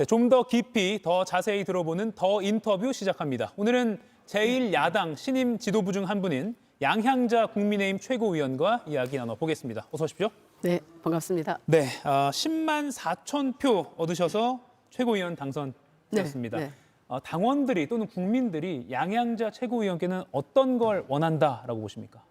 네, 좀 더 깊이, 더 자세히 들어보는 더 인터뷰 시작합니다. 오늘은 제1야당 신임 지도부 중 한 분인 양향자 국민의힘 최고위원과 이야기 나눠보겠습니다. 어서 오십시오. 네, 반갑습니다. 네, 10만 4천 표 얻으셔서 최고위원 당선되었습니다. 네. 당원들이 또는 국민들이 양향자 최고위원께는 어떤 걸 원한다라고 보십니까?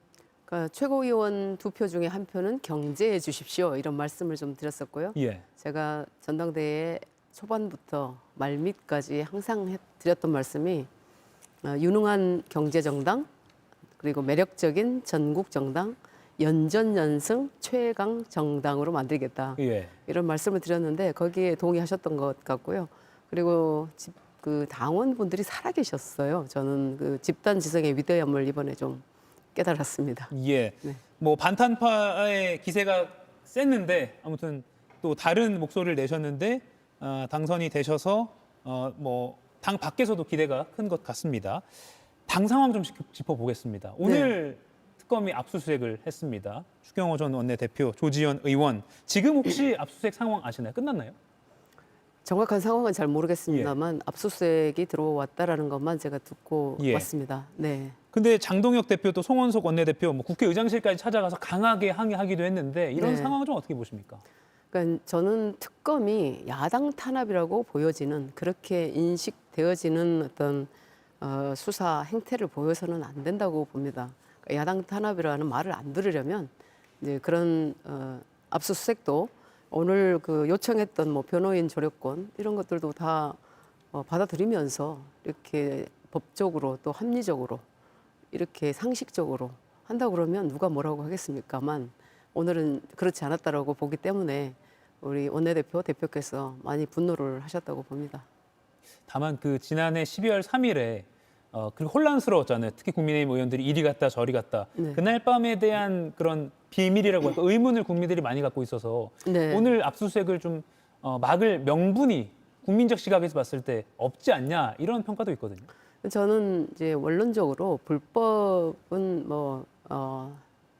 그러니까 최고위원 2표 중에 1표는 경제해 주십시오. 이런 말씀을 좀 드렸었고요. 예. 제가 전당대회 초반부터 말밑까지 항상 드렸던 말씀이 유능한 경제정당, 그리고 매력적인 전국정당, 연전연승 최강 정당으로 만들겠다. 예. 이런 말씀을 드렸는데 거기에 동의하셨던 것 같고요. 그리고 그 당원분들이 살아계셨어요. 저는 그 집단 지성의 위대함을 이번에 좀 깨달았습니다. 예. 네. 뭐 반탄파의 기세가 셌는데 아무튼 또 다른 목소리를 내셨는데 당선이 되셔서 뭐 당 밖에서도 기대가 큰 것 같습니다. 당 상황 좀 짚어보겠습니다. 오늘 특검이 압수수색을 했습니다. 추경호 전 원내대표, 조지현 의원. 지금 혹시 압수수색 상황 아시나요? 끝났나요? 정확한 상황은 잘 모르겠습니다만 압수수색이 들어왔다라는 것만 제가 듣고 예. 왔습니다. 네. 근데 장동혁 대표 또 송원석 원내대표 뭐 국회의장실까지 찾아가서 강하게 항의하기도 했는데 이런 네. 상황은 좀 어떻게 보십니까? 그러니까 저는 특검이 야당 탄압이라고 보여지는 그렇게 인식되어지는 어떤 수사 행태를 보여서는 안 된다고 봅니다. 그러니까 야당 탄압이라는 말을 안 들으려면 이제 그런 압수수색도 오늘 그 요청했던 뭐 변호인 조력권 이런 것들도 다 받아들이면서 이렇게 법적으로 또 합리적으로 이렇게 상식적으로 한다 그러면 누가 뭐라고 하겠습니까만 오늘은 그렇지 않았다라고 보기 때문에 우리 원내대표 대표께서 많이 분노를 하셨다고 봅니다. 다만 그 지난해 12월 3일에 그 혼란스러웠잖아요. 특히 국민의힘 의원들이 이리 갔다 저리 갔다. 네. 그날 밤에 대한 그런 비밀이라고 할까 의문을 국민들이 많이 갖고 있어서 네. 오늘 압수수색을 좀 막을 명분이 국민적 시각에서 봤을 때 없지 않냐 이런 평가도 있거든요. 저는 이제 원론적으로 불법은 뭐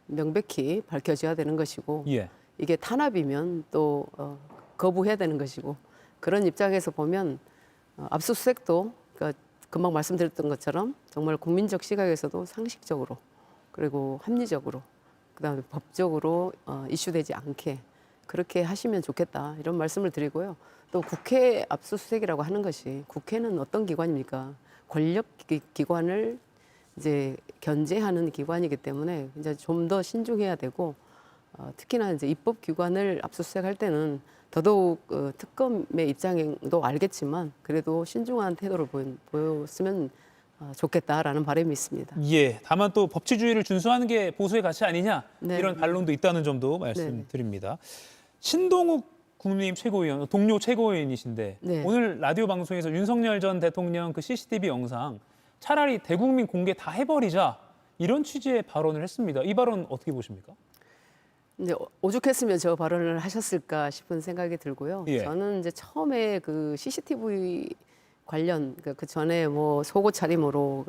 명백히 밝혀져야 되는 것이고 예. 이게 탄압이면 또 거부해야 되는 것이고 그런 입장에서 보면 압수수색도 그러니까 금방 말씀드렸던 것처럼 정말 국민적 시각에서도 상식적으로 그리고 합리적으로 그다음에 법적으로 이슈되지 않게 그렇게 하시면 좋겠다 이런 말씀을 드리고요. 또 국회 압수수색이라고 하는 것이 국회는 어떤 기관입니까? 권력 기관을 이제 견제하는 기관이기 때문에 이제 좀 더 신중해야 되고 특히나 이제 입법기관을 압수수색할 때는 더더욱 특검의 입장도 알겠지만 그래도 신중한 태도를 보였으면 좋겠다라는 바람이 있습니다. 예. 다만 또 법치주의를 준수하는 게 보수의 가치 아니냐 네. 이런 반론도 있다는 점도 말씀드립니다. 신동욱 국민의힘 최고위원, 동료 최고위원이신데 네. 오늘 라디오 방송에서 윤석열 전 대통령 그 CCTV 영상 차라리 대국민 공개 다 해버리자 이런 취지의 발언을 했습니다. 이 발언 어떻게 보십니까? 이제 오죽했으면 저 발언을 하셨을까 싶은 생각이 들고요. 예. 저는 이제 처음에 그 CCTV 관련 그 전에 뭐 속옷 차림으로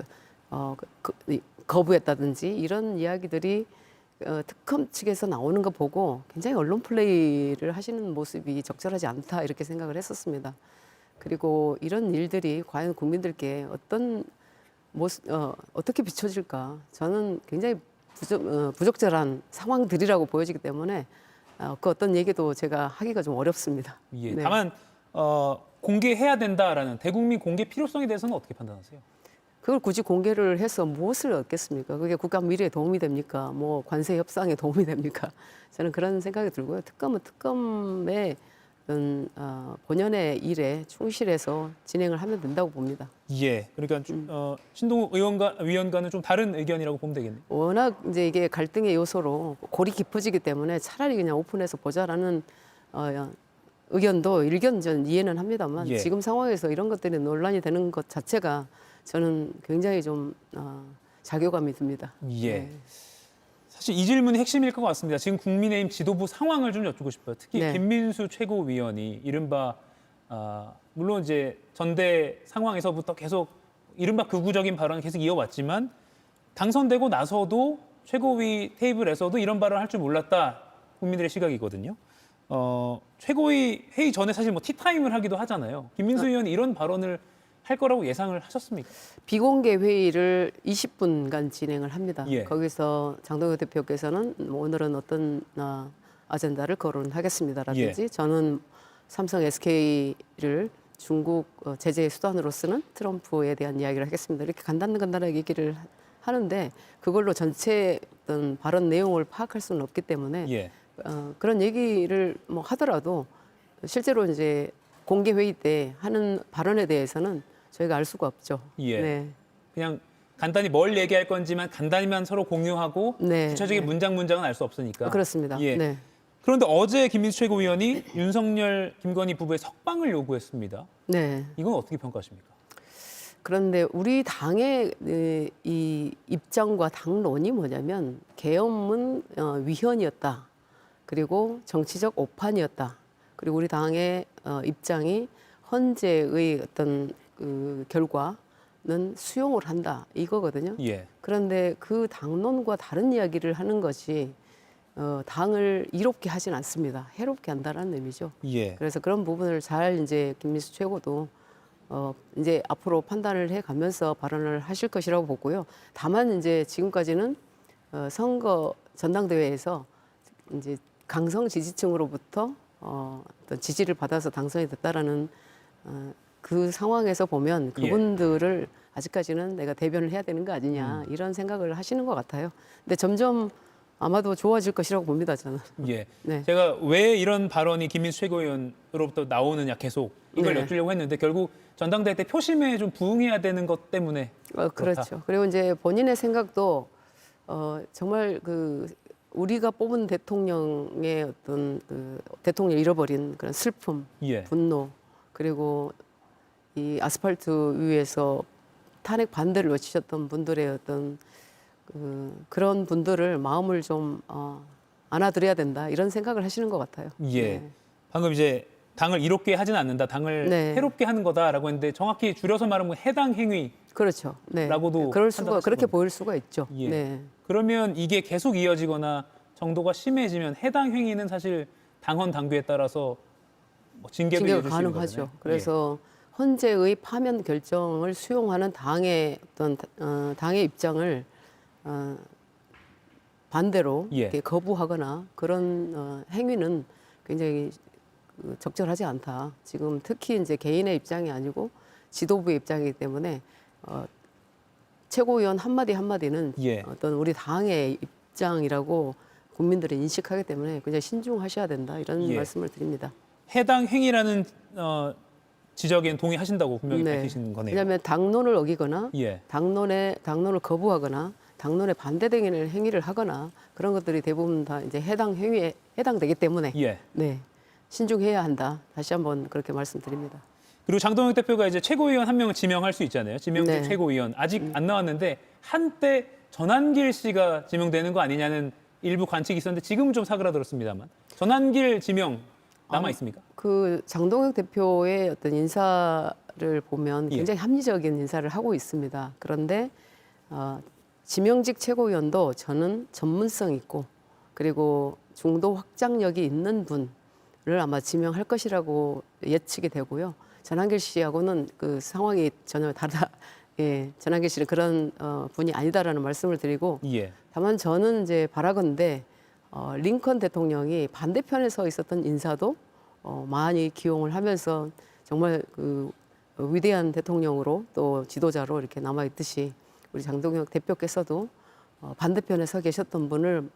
거부했다든지 이런 이야기들이 특검 측에서 나오는 거 보고 굉장히 언론 플레이를 하시는 모습이 적절하지 않다 이렇게 생각을 했었습니다. 그리고 이런 일들이 과연 국민들께 어떤 모습, 어떻게 비춰질까? 저는 굉장히 부적절한 상황들이라고 보여지기 때문에 그 어떤 얘기도 제가 하기가 좀 어렵습니다. 예. 네. 다만 공개해야 된다라는 대국민 공개 필요성에 대해서는 어떻게 판단하세요? 그걸 굳이 공개를 해서 무엇을 얻겠습니까? 그게 국가 미래에 도움이 됩니까? 뭐 관세 협상에 도움이 됩니까? 저는 그런 생각이 들고요. 특검은 특검의 어떤 본연의 일에 충실해서 진행을 하면 된다고 봅니다. 예. 그러니까 신동욱 위원과는 좀 다른 의견이라고 보면 되겠네요. 워낙 이제 이게 갈등의 요소로 골이 깊어지기 때문에 차라리 그냥 오픈해서 보자라는 의견도 일견 전 이해는 합니다만 예. 지금 상황에서 이런 것들이 논란이 되는 것 자체가 저는 굉장히 좀 자괴감이 듭니다. 예. 네. 사실 이 질문이 핵심일 것 같습니다. 지금 국민의힘 지도부 상황을 좀 여쭙고 싶어요. 특히 네. 김민수 최고위원이 이른바 물론 이제 전대 상황에서부터 계속 이른바 극우적인 발언을 계속 이어왔지만 당선되고 나서도 최고위 테이블에서도 이런 발언을 할 줄 몰랐다 국민들의 시각이거든요. 최고위 회의 전에 사실 뭐 티타임을 하기도 하잖아요. 김민수 의원이 이런 발언을 할 거라고 예상을 하셨습니까? 비공개 회의를 20분간 진행을 합니다. 예. 거기서 장동혁 대표께서는 뭐 오늘은 어떤 아젠다를 거론하겠습니다라든지 저는 삼성 SK를 중국 제재의 수단으로 쓰는 트럼프에 대한 이야기를 하겠습니다. 이렇게 간단하게 얘기를 하는데 그걸로 전체 어떤 발언 내용을 파악할 수는 없기 때문에 예. 그런 얘기를 뭐 하더라도 실제로 이제 공개 회의 때 하는 발언에 대해서는 저희가 알 수가 없죠. 예. 네. 그냥 간단히 뭘 얘기할 건지만 간단히만 서로 공유하고 네, 구체적인 네. 문장은 알 수 없으니까. 그렇습니다. 예. 네. 그런데 어제 김민수 최고위원이 윤석열, 김건희 부부의 석방을 요구했습니다. 네. 이건 어떻게 평가하십니까? 그런데 우리 당의 이 입장과 당론이 뭐냐면 계엄은 위헌이었다. 그리고 정치적 오판이었다. 그리고 우리 당의 입장이 헌재의 어떤 그 결과는 수용을 한다. 이거거든요. 예. 그런데 그 당론과 다른 이야기를 하는 것이 당을 이롭게 하진 않습니다. 해롭게 한다는 의미죠. 예. 그래서 그런 부분을 잘 이제 김민수 최고도 이제 앞으로 판단을 해가면서 발언을 하실 것이라고 보고요. 다만 이제 지금까지는 선거 전당대회에서 이제 강성 지지층으로부터 어떤 지지를 받아서 당선이 됐다라는 그 상황에서 보면 그분들을 아직까지는 내가 대변을 해야 되는 거 아니냐 이런 생각을 하시는 것 같아요. 근데 점점 아마도 좋아질 것이라고 봅니다, 저는. 예. 네. 제가 왜 이런 발언이 김민수 최고위원으로부터 나오느냐 계속 이걸 네. 여쭈려고 했는데 결국 전당대회 때 표심에 좀 부응해야 되는 것 때문에 그렇죠. 그리고 이제 본인의 생각도 정말 그 우리가 뽑은 대통령의 어떤 그 대통령 잃어버린 그런 슬픔, 예. 분노, 그리고 이 아스팔트 위에서 탄핵 반대를 외치셨던 분들의 어떤 그런 분들을 마음을 좀 안아드려야 된다 이런 생각을 하시는 것 같아요. 예. 네. 방금 이제 당을 이롭게 하진 않는다, 당을 네. 해롭게 하는 거다라고 했는데 정확히 줄여서 말하면 해당 행위. 그렇죠. 네. 라고도 그럴 수가 판단하시는 그렇게 겁니다. 보일 수가 있죠. 예. 네. 그러면 이게 계속 이어지거나 정도가 심해지면 해당 행위는 사실 당헌 당규에 따라서 뭐 징계도 징계가 이어질 수 있는 가능하죠. 거잖아요. 그래서 헌재의 파면 결정을 수용하는 당의 어떤 당의 입장을 반대로 예. 이렇게 거부하거나 그런 행위는 굉장히 적절하지 않다. 지금 특히 이제 개인의 입장이 아니고 지도부의 입장이기 때문에 최고위원 한마디 한마디는 예. 어떤 우리 당의 입장이라고 국민들이 인식하기 때문에 굉장히 신중하셔야 된다 이런 예. 말씀을 드립니다. 해당 행위라는 지적엔 동의하신다고 분명히 네. 밝히시는 거네요. 왜냐하면 당론을 어기거나 예. 당론을 거부하거나 당론에 반대되는 행위를 하거나 그런 것들이 대부분 다 이제 해당 행위에 해당되기 때문에 예. 네 신중해야 한다. 다시 한번 그렇게 말씀드립니다. 그리고 장동혁 대표가 이제 최고위원 한 명을 지명할 수 있잖아요. 지명직 네. 최고위원 아직 안 나왔는데 한때 전한길 씨가 지명되는 거 아니냐는 일부 관측이 있었는데 지금은 좀 사그라들었습니다만 전한길 지명 남아 있습니까? 그 장동혁 대표의 어떤 인사를 보면 예. 굉장히 합리적인 인사를 하고 있습니다. 그런데 지명직 최고위원도 저는 전문성 있고 그리고 중도 확장력이 있는 분을 아마 지명할 것이라고 예측이 되고요. 전한길 씨하고는 그 상황이 전혀 다르다. 예, 전한길 씨는 그런 분이 아니다라는 말씀을 드리고 예. 다만 저는 이제 바라건대 링컨 대통령이 반대편에 서 있었던 인사도 많이 기용을 하면서 정말 그 위대한 대통령으로 또 지도자로 이렇게 남아 있듯이 우리 장동혁 대표께서도 반대편에 서 계셨던 분을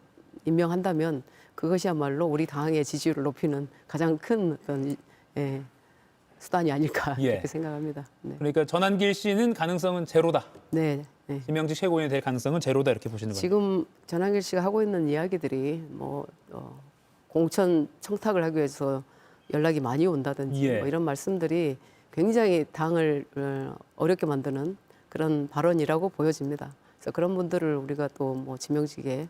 임명한다면 그것이야말로 우리 당의 지지율을 높이는 가장 큰 어떤 수단이 아닐까 예. 이렇게 생각합니다. 네. 그러니까 전한길 씨는 가능성은 제로다. 네. 네. 지명직 최고위원이 될 가능성은 제로다 이렇게 보시는 거예요. 지금 전한길 씨가 하고 있는 이야기들이 뭐 공천 청탁을 하기 위해서 연락이 많이 온다든지 예. 뭐 이런 말씀들이 굉장히 당을 어렵게 만드는 그런 발언이라고 보여집니다. 그래서 그런 분들을 우리가 또 뭐 지명직에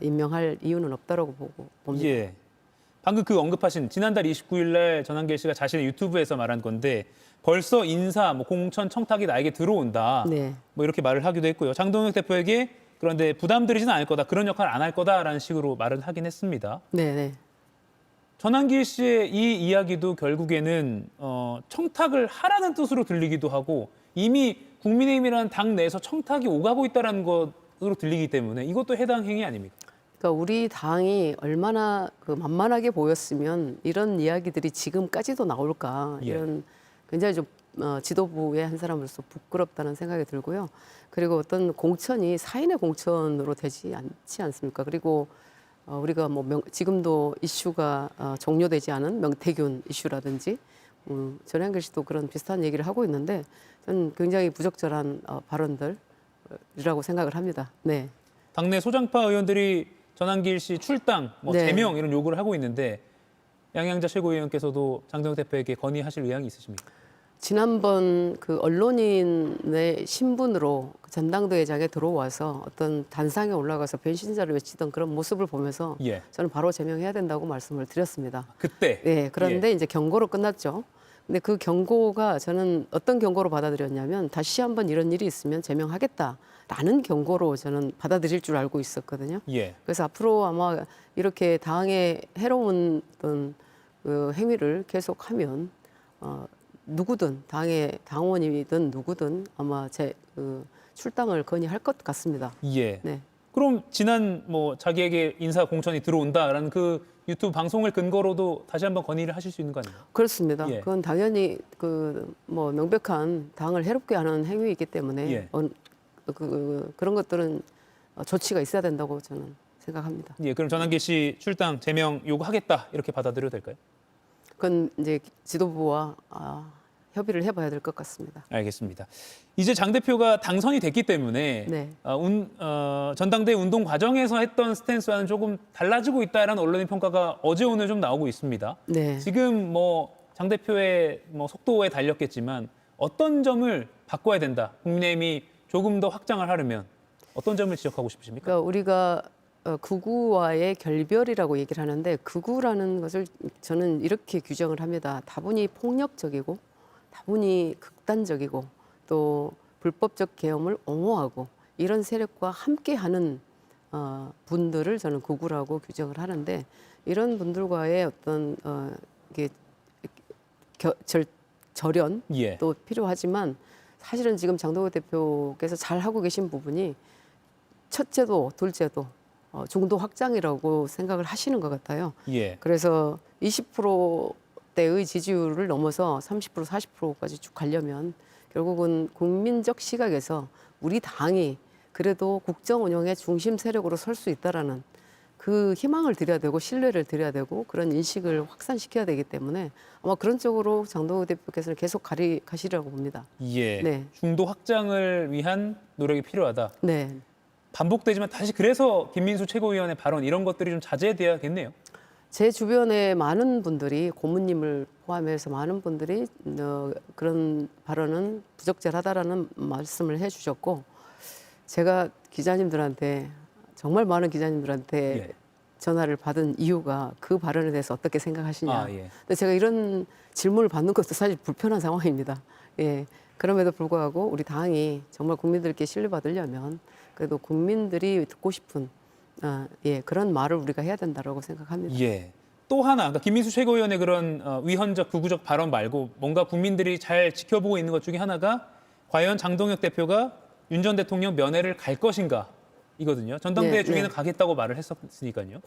임명할 이유는 없다라고 봅니다. 예. 방금 그 언급하신 지난달 29일 날 전한길 씨가 자신의 유튜브에서 말한 건데 벌써 인사, 뭐 공천 청탁이 나에게 들어온다. 네. 뭐 이렇게 말을 하기도 했고요. 장동혁 대표에게 그런데 부담드리지는 않을 거다. 그런 역할을 안 할 거다라는 식으로 말을 하긴 했습니다. 네, 네. 전환길 씨의 이 이야기도 결국에는 청탁을 하라는 뜻으로 들리기도 하고 이미 국민의힘이라는 당 내에서 청탁이 오가고 있다는 것으로 들리기 때문에 이것도 해당 행위 아닙니까? 그러니까 우리 당이 얼마나 그 만만하게 보였으면 이런 이야기들이 지금까지도 나올까 예. 이런 굉장히 좀 지도부의 한 사람으로서 부끄럽다는 생각이 들고요. 그리고 어떤 공천이 사인의 공천으로 되지 않지 않습니까? 그리고 우리가 뭐 지금도 이슈가 종료되지 않은 명태균 이슈라든지 전현길 씨도 그런 비슷한 얘기를 하고 있는데 저는 굉장히 부적절한 발언들이라고 생각을 합니다. 네. 당내 소장파 의원들이 전환길 씨 출당, 뭐 네. 제명 이런 요구를 하고 있는데 양양자 최고위원께서도 장동혁 대표에게 건의하실 의향이 있으십니까? 지난번 그 언론인의 신분으로 전당대회장에 들어와서 어떤 단상에 올라가서 변신자를 외치던 그런 모습을 보면서 예. 저는 바로 제명해야 된다고 말씀을 드렸습니다. 그때. 네, 그런데 예. 이제 경고로 끝났죠. 근데 그 경고가 저는 어떤 경고로 받아들였냐면 다시 한번 이런 일이 있으면 제명하겠다라는 경고로 저는 받아들일 줄 알고 있었거든요. 예. 그래서 앞으로 아마 이렇게 당에 해로운 어떤 그 행위를 계속하면 누구든 당의 당원이든 누구든 아마 제 그 출당을 건의할 것 같습니다. 예. 네. 그럼 지난 뭐 자기에게 인사 공천이 들어온다라는 그 유튜브 방송을 근거로도 다시 한번 건의를 하실 수 있는 거 아닌가요? 그렇습니다. 예. 그건 당연히 그 뭐 명백한 당을 해롭게 하는 행위이기 때문에 예. 그런 것들은 조치가 있어야 된다고 저는 생각합니다. 예. 그럼 전환길 씨 출당 제명 요구하겠다 이렇게 받아들여도 될까요? 그건 이제 지도부와 협의를 해봐야 될 것 같습니다. 알겠습니다. 이제 장 대표가 당선이 됐기 때문에 네. 전당대회 운동 과정에서 했던 스탠스와는 조금 달라지고 있다라는 언론의 평가가 어제 오늘 좀 나오고 있습니다. 네. 지금 뭐 장 대표의 뭐 속도에 달렸겠지만 어떤 점을 바꿔야 된다. 국민의힘이 조금 더 확장을 하려면 어떤 점을 지적하고 싶으십니까? 그러니까 우리가 극우와의 결별이라고 얘기를 하는데 극우라는 것을 저는 이렇게 규정을 합니다. 다분히 폭력적이고 다분히 극단적이고 또 불법적 계엄을 옹호하고 이런 세력과 함께하는 분들을 저는 극우라고 규정을 하는데 이런 분들과의 어떤 이게 절연 예. 또 필요하지만 사실은 지금 장동혁 대표께서 잘 하고 계신 부분이 첫째도 둘째도 중도 확장이라고 생각을 하시는 것 같아요. 예. 그래서 20%대의 지지율을 넘어서 30%, 40%까지 쭉 가려면 결국은 국민적 시각에서 우리 당이 그래도 국정 운영의 중심 세력으로 설 수 있다라는 그 희망을 드려야 되고 신뢰를 드려야 되고 그런 인식을 확산시켜야 되기 때문에 아마 그런 쪽으로 장동혁 대표께서는 계속 가시려고 봅니다. 예. 네. 중도 확장을 위한 노력이 필요하다. 네. 반복되지만 다시 그래서 김민수 최고위원의 발언 이런 것들이 좀 자제돼야겠네요. 제 주변에 많은 분들이 고모님을 포함해서 많은 분들이 그런 발언은 부적절하다라는 말씀을 해주셨고 제가 기자님들한테 정말 많은 기자님들한테 예. 전화를 받은 이유가 그 발언에 대해서 어떻게 생각하시냐. 아, 예. 근데 제가 이런 질문을 받는 것도 사실 불편한 상황입니다. 예. 그럼에도 불구하고 우리 당이 정말 국민들께 신뢰받으려면 그래도 국민들이 듣고 싶은 그런 말을 우리가 해야 된다라고 생각합니다. 예. 또 하나, 그러니까 김민수 최고위원의 그런 위헌적, 극우적 발언 말고 뭔가 국민들이 잘 지켜보고 있는 것 중에 하나가 과연 장동혁 대표가 윤 전 대통령 면회를 갈 것인가 이거든요. 전당대회 네, 중에는 네. 가겠다고 말을 했었으니까요.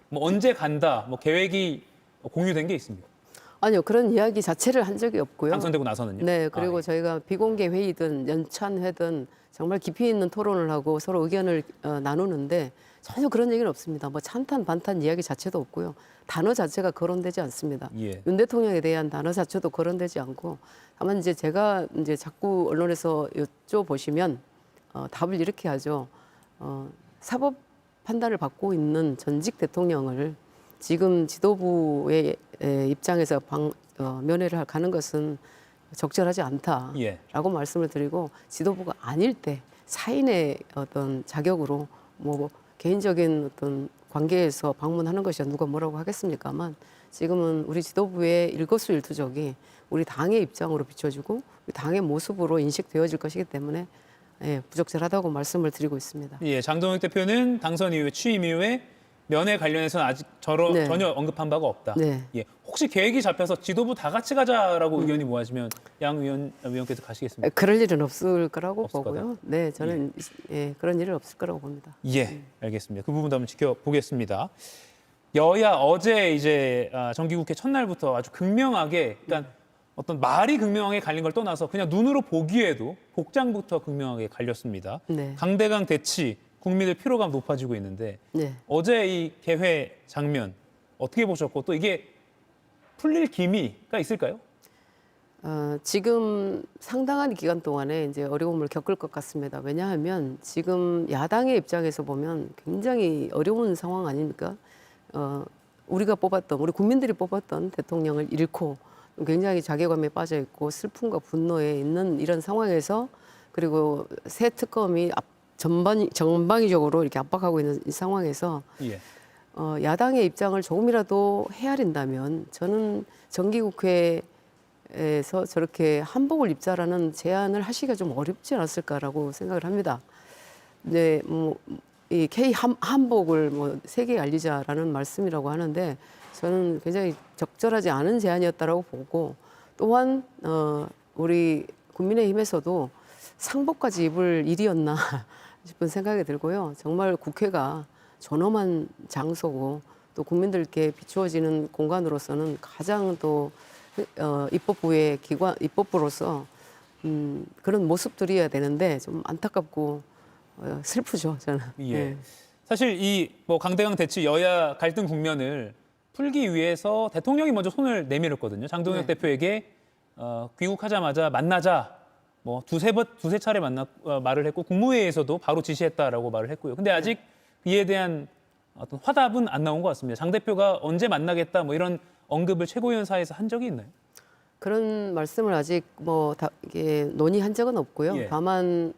뭐 언제 간다, 뭐 계획이 공유된 게 있습니까? 아니요, 그런 이야기 자체를 한 적이 없고요. 당선되고 나서는요. 네, 그리고 아, 예. 저희가 비공개 회의든 연찬회든 정말 깊이 있는 토론을 하고 서로 의견을 나누는데 전혀 그런 얘기는 없습니다. 뭐 찬탄 반탄 이야기 자체도 없고요. 단어 자체가 거론되지 않습니다. 예. 윤 대통령에 대한 단어 자체도 거론되지 않고 다만 이제 제가 이제 자꾸 언론에서 여쭤보시면 답을 이렇게 하죠. 사법 판단을 받고 있는 전직 대통령을 지금 지도부의 입장에서 면회를 가는 것은 적절하지 않다라고 예. 말씀을 드리고 지도부가 아닐 때 사인의 어떤 자격으로 뭐 개인적인 어떤 관계에서 방문하는 것이야 누가 뭐라고 하겠습니까만 지금은 우리 지도부의 일거수일투족이 우리 당의 입장으로 비춰지고 우리 당의 모습으로 인식되어질 것이기 때문에 부적절하다고 말씀을 드리고 있습니다. 예, 장동혁 대표는 당선 이후에 취임 이후에 면에 관련해서는 아직 네. 전혀 언급한 바가 없다. 네. 예. 혹시 계획이 잡혀서 지도부 다 같이 가자라고 의견이 모아지면 양 위원께서 가시겠습니까? 그럴 일은 없을 거라고 없을 보고요. 거다. 네, 저는 그런 일은 없을 거라고 봅니다. 예, 알겠습니다. 그 부분도 한번 지켜보겠습니다. 여야 어제 이제 정기국회 첫날부터 아주 극명하게, 그러니까 어떤 말이 극명하게 갈린 걸 떠나서 그냥 눈으로 보기에도 복장부터 극명하게 갈렸습니다. 네. 강대강 대치, 국민들 피로감 높아지고 있는데 네. 어제 이 개회 장면 어떻게 보셨고 또 이게 풀릴 기미가 있을까요? 지금 상당한 기간 동안에 이제 어려움을 겪을 것 같습니다. 왜냐하면 지금 야당의 입장에서 보면 굉장히 어려운 상황 아닙니까? 우리가 뽑았던, 우리 국민들이 뽑았던 대통령을 잃고 굉장히 자괴감에 빠져 있고 슬픔과 분노에 있는 이런 상황에서 그리고 새 특검이 전방위적으로 이렇게 압박하고 있는 이 상황에서 예. 야당의 입장을 조금이라도 헤아린다면 저는 정기국회에서 저렇게 한복을 입자라는 제안을 하시기가 좀 어렵지 않았을까라고 생각을 합니다. 네, 이 K 한복을 세계에 알리자라는 말씀이라고 하는데 저는 굉장히 적절하지 않은 제안이었다라고 보고 또한 우리 국민의힘에서도 상복까지 입을 일이었나 싶은 생각이 들고요. 정말 국회가 존엄한 장소고 또 국민들께 비추어지는 공간으로서는 가장 또 입법부의 기관, 입법부로서 그런 모습들이어야 되는데 좀 안타깝고 슬프죠, 저는. 예. 네. 사실 이 강대강 대치 여야 갈등 국면을 풀기 위해서 대통령이 먼저 손을 내밀었거든요. 장동혁 네. 대표에게 귀국하자마자 만나자. 두세 차례 말을 했고 국무회의에서도 바로 지시했다라고 말을 했고요. 근데 아직 이에 대한 어떤 화답은 안 나온 것 같습니다. 장 대표가 언제 만나겠다 이런 언급을 최고위원사에서 한 적이 있나요? 그런 말씀을 아직 이게 논의한 적은 없고요. 예. 다만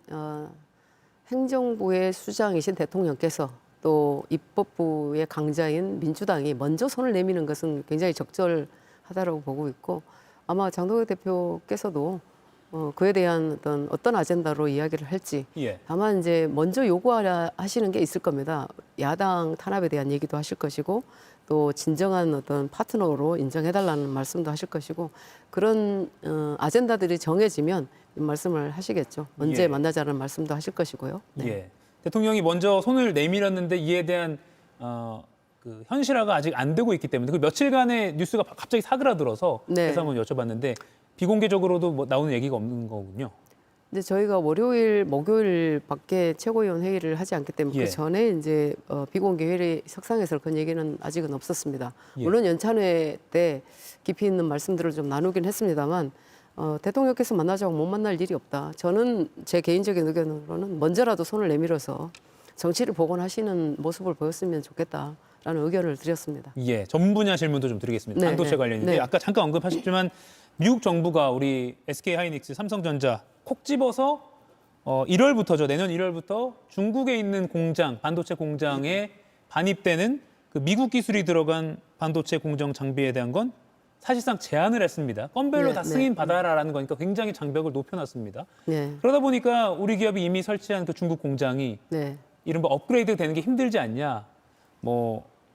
행정부의 수장이신 대통령께서 또 입법부의 강자인 민주당이 먼저 손을 내미는 것은 굉장히 적절하다고 보고 있고 아마 장동혁 대표께서도 그에 대한 어떤 아젠다로 이야기를 할지 예. 다만 이제 먼저 요구하시는 게 있을 겁니다. 야당 탄압에 대한 얘기도 하실 것이고 또 진정한 어떤 파트너로 인정해달라는 말씀도 하실 것이고 그런 아젠다들이 정해지면 말씀을 하시겠죠. 언제 예. 만나자는 말씀도 하실 것이고요. 네. 예. 대통령이 먼저 손을 내밀었는데 이에 대한 그 현실화가 아직 안 되고 있기 때문에 그 며칠간의 뉴스가 갑자기 사그라들어서 네. 그래서 한번 여쭤봤는데 비공개적으로도 나오는 얘기가 없는 거군요. 근데 저희가 월요일, 목요일밖에 최고위원 회의를 하지 않기 때문에 예. 그 전에 이제 비공개 회의 석상에서 그런 얘기는 아직은 없었습니다. 예. 물론 연찬회 때 깊이 있는 말씀들을 좀 나누긴 했습니다만 대통령께서 만나자고 못 만날 일이 없다. 저는 제 개인적인 의견으로는 먼저라도 손을 내밀어서 정치를 복원하시는 모습을 보였으면 좋겠다라는 의견을 드렸습니다. 예, 전 분야 질문도 좀 드리겠습니다. 네, 반도체 네, 관련인데 네. 아까 잠깐 언급하셨지만 미국 정부가 우리 SK 하이닉스, 삼성전자 콕 집어서 1월부터죠. 내년 1월부터 중국에 있는 공장, 반도체 공장에 반입되는 그 미국 기술이 들어간 반도체 공정 장비에 대한 건 사실상 제한을 했습니다. 건별로 네, 다 네. 승인 받아라라는 거니까 굉장히 장벽을 높여놨습니다. 네, 그러다 보니까 우리 기업이 이미 설치한 그 중국 공장이 네. 이른바 업그레이드 되는 게 힘들지 않냐,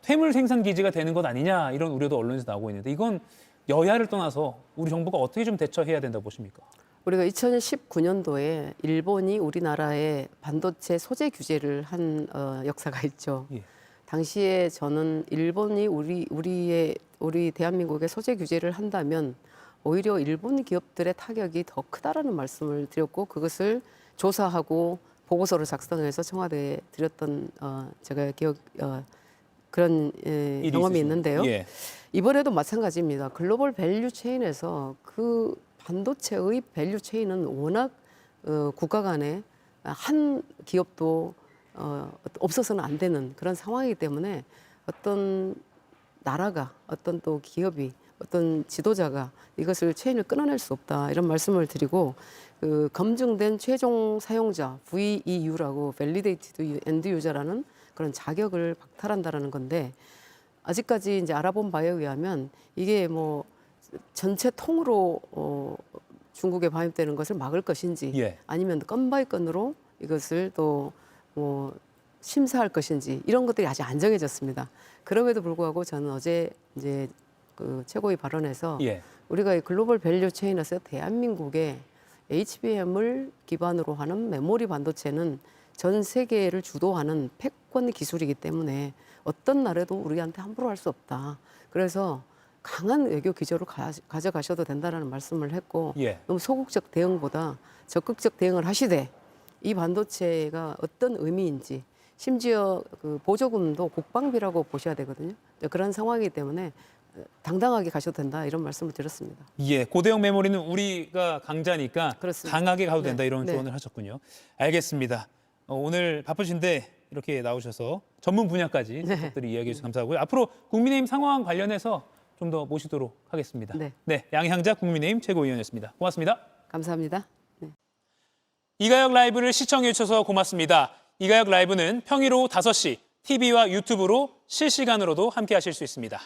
퇴물 생산 기지가 되는 것 아니냐 이런 우려도 언론에서 나오고 있는데 이건 여야를 떠나서 우리 정부가 어떻게 좀 대처해야 된다고 보십니까? 우리가 2019년도에 일본이 우리나라에 반도체 소재 규제를 한 역사가 있죠. 예. 당시에 저는 일본이 우리 대한민국에 소재 규제를 한다면 오히려 일본 기업들의 타격이 더 크다라는 말씀을 드렸고 그것을 조사하고 보고서를 작성해서 청와대에 드렸던 제가 그런 일이 경험이 있으시군요. 있는데요. 예. 이번에도 마찬가지입니다. 글로벌 밸류 체인에서 그 반도체의 밸류 체인은 워낙 국가 간에 한 기업도 없어서는 안 되는 그런 상황이기 때문에 어떤 나라가 어떤 또 기업이 어떤 지도자가 이것을 체인을 끊어낼 수 없다 이런 말씀을 드리고 그 검증된 최종 사용자 VEU라고 Validated End User라는 그런 자격을 박탈한다라는 건데 아직까지 이제 알아본 바에 의하면 이게 전체 통으로 중국에 반입되는 것을 막을 것인지 예. 아니면 건 바이 건으로 이것을 또 심사할 것인지 이런 것들이 아직 안 정해졌습니다. 그럼에도 불구하고 저는 어제 이제 그 최고위 발언에서 예. 우리가 이 글로벌 밸류 체인에서 대한민국의 HBM을 기반으로 하는 메모리 반도체는 전 세계를 주도하는 패권 기술이기 때문에 어떤 나라도 우리한테 함부로 할 수 없다. 그래서 강한 외교 기조를 가져가셔도 된다라는 말씀을 했고 예. 너무 소극적 대응보다 적극적 대응을 하시되 이 반도체가 어떤 의미인지 심지어 그 보조금도 국방비라고 보셔야 되거든요. 그런 상황이기 때문에 당당하게 가셔도 된다 이런 말씀을 드렸습니다. 예, 고대형 메모리는 우리가 강자니까 그렇습니다. 강하게 가도 된다 네, 이런 네. 조언을 하셨군요. 알겠습니다. 오늘 바쁘신데 이렇게 나오셔서 전문 분야까지 네. 것들이 이야기해 주셔서 감사하고요. 앞으로 국민의힘 상황 관련해서 좀 더 모시도록 하겠습니다. 네. 양향자 국민의힘 최고위원이었습니다. 고맙습니다. 감사합니다. 네. 이가역 라이브를 시청해 주셔서 고맙습니다. 이가역 라이브는 평일 오후 5시 TV와 유튜브로 실시간으로도 함께 하실 수 있습니다.